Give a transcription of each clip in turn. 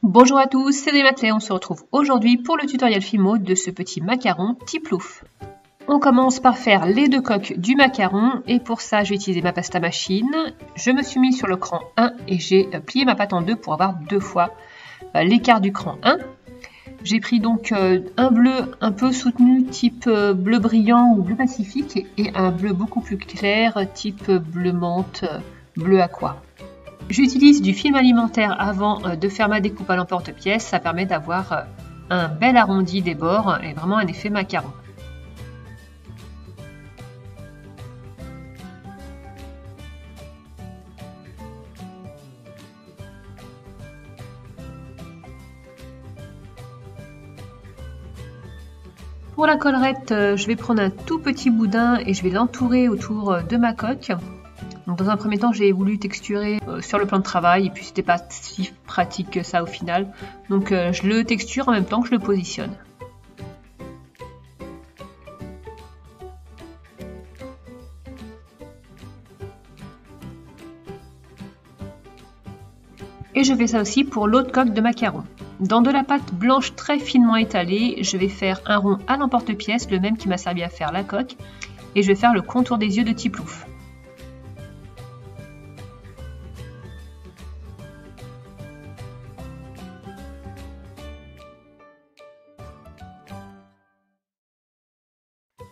Bonjour à tous, c'est Desmatelet, on se retrouve aujourd'hui pour le tutoriel Fimo de ce petit macaron Tiplouf. On commence par faire les deux coques du macaron et pour ça j'ai utilisé ma pasta machine. Je me suis mis sur le cran 1 et j'ai plié ma pâte en deux pour avoir deux fois l'écart du cran 1. J'ai pris donc un bleu un peu soutenu type bleu brillant ou bleu pacifique et un bleu beaucoup plus clair type bleu menthe, bleu aqua. J'utilise du film alimentaire avant de faire ma découpe à l'emporte-pièce, ça permet d'avoir un bel arrondi des bords et vraiment un effet macaron. Pour la collerette, je vais prendre un tout petit boudin et je vais l'entourer autour de ma coque. Donc dans un premier temps, j'ai voulu texturer sur le plan de travail et puis c'était pas si pratique que ça au final. Donc je le texture en même temps que je le positionne. Et je fais ça aussi pour l'autre coque de macaron. Dans de la pâte blanche très finement étalée, je vais faire un rond à l'emporte-pièce, le même qui m'a servi à faire la coque. Et je vais faire le contour des yeux de Tiplouf.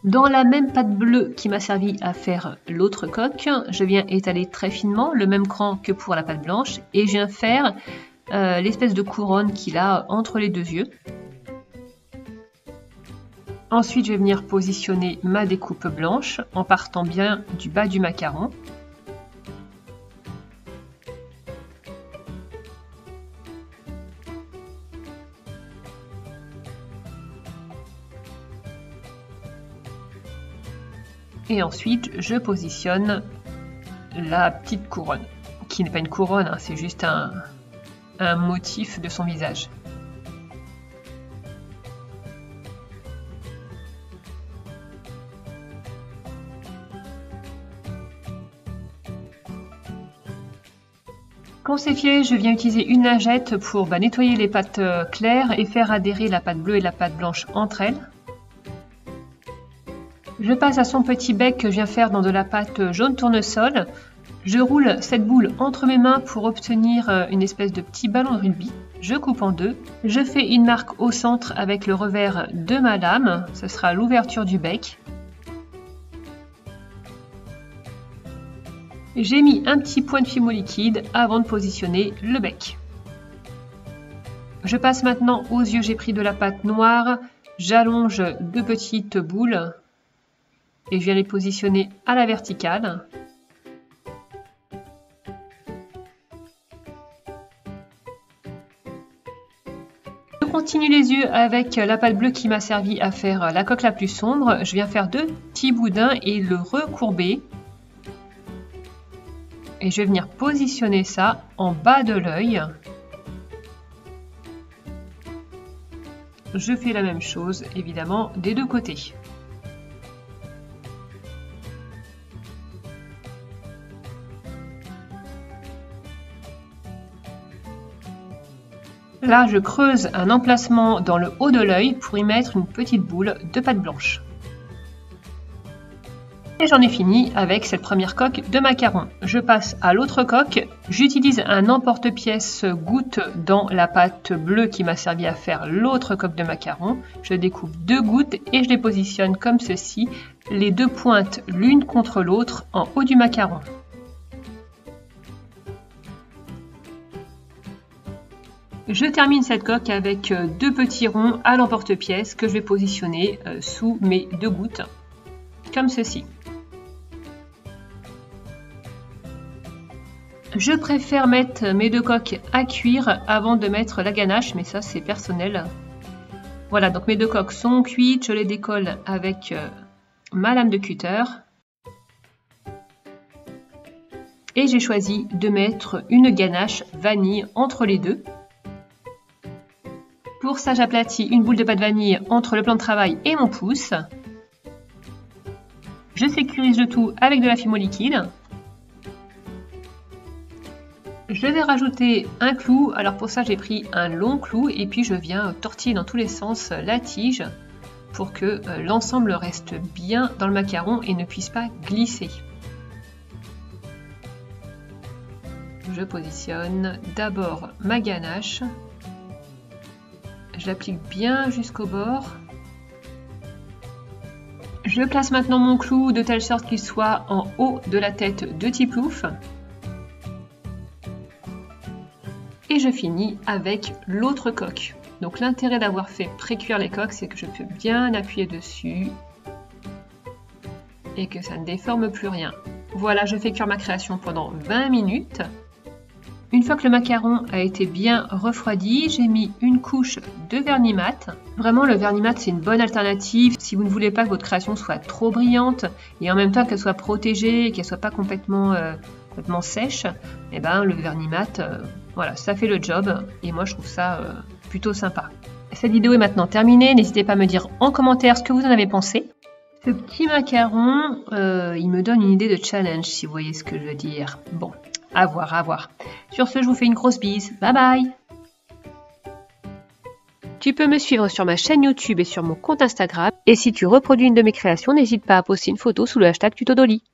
Dans la même pâte bleue qui m'a servi à faire l'autre coque, je viens étaler très finement, le même cran que pour la pâte blanche, et je viens faire l'espèce de couronne qu'il a entre les deux yeux. Ensuite, je vais venir positionner ma découpe blanche en partant bien du bas du macaron. Et ensuite, je positionne la petite couronne, qui n'est pas une couronne, hein, c'est juste un motif de son visage. Quand c'est fait, je viens utiliser une lingette pour nettoyer les pâtes claires et faire adhérer la pâte bleue et la pâte blanche entre elles. Je passe à son petit bec que je viens faire dans de la pâte jaune tournesol. Je roule cette boule entre mes mains pour obtenir une espèce de petit ballon de rugby. Je coupe en deux. Je fais une marque au centre avec le revers de ma lame. Ce sera l'ouverture du bec. J'ai mis un petit point de Fimo liquide avant de positionner le bec. Je passe maintenant aux yeux. J'ai pris de la pâte noire. J'allonge deux petites boules. Et je viens les positionner à la verticale. Je continue les yeux avec la pâte bleue qui m'a servi à faire la coque la plus sombre. Je viens faire deux petits boudins et le recourber. Et je vais venir positionner ça en bas de l'œil. Je fais la même chose évidemment des deux côtés. Là, je creuse un emplacement dans le haut de l'œil pour y mettre une petite boule de pâte blanche. Et j'en ai fini avec cette première coque de macaron. Je passe à l'autre coque. J'utilise un emporte-pièce goutte dans la pâte bleue qui m'a servi à faire l'autre coque de macaron. Je découpe deux gouttes et je les positionne comme ceci, les deux pointes l'une contre l'autre en haut du macaron. Je termine cette coque avec deux petits ronds à l'emporte-pièce que je vais positionner sous mes deux gouttes, comme ceci. Je préfère mettre mes deux coques à cuire avant de mettre la ganache, mais ça c'est personnel. Voilà, donc mes deux coques sont cuites, je les décolle avec ma lame de cutter. Et j'ai choisi de mettre une ganache vanille entre les deux. Pour ça, j'aplatis une boule de pâte vanille entre le plan de travail et mon pouce. Je sécurise le tout avec de la Fimo liquide. Je vais rajouter un clou. Alors pour ça, j'ai pris un long clou et puis je viens tortiller dans tous les sens la tige pour que l'ensemble reste bien dans le macaron et ne puisse pas glisser. Je positionne d'abord ma ganache. Je l'applique bien jusqu'au bord. Je place maintenant mon clou de telle sorte qu'il soit en haut de la tête de Tiplouf. Et je finis avec l'autre coque. Donc l'intérêt d'avoir fait pré-cuire les coques, c'est que je peux bien appuyer dessus et que ça ne déforme plus rien. Voilà, je fais cuire ma création pendant 20 minutes. Une fois que le macaron a été bien refroidi, j'ai mis une couche de vernis mat. Vraiment, le vernis mat, c'est une bonne alternative. Si vous ne voulez pas que votre création soit trop brillante et en même temps qu'elle soit protégée et qu'elle ne soit pas complètement sèche, et ben, le vernis mat, voilà, ça fait le job. Et moi, je trouve ça plutôt sympa. Cette vidéo est maintenant terminée. N'hésitez pas à me dire en commentaire ce que vous en avez pensé. Ce petit macaron, il me donne une idée de challenge, si vous voyez ce que je veux dire. Bon. À voir, à voir. Sur ce, je vous fais une grosse bise. Bye bye! Tu peux me suivre sur ma chaîne YouTube et sur mon compte Instagram. Et si tu reproduis une de mes créations, n'hésite pas à poster une photo sous le hashtag TutoDolly.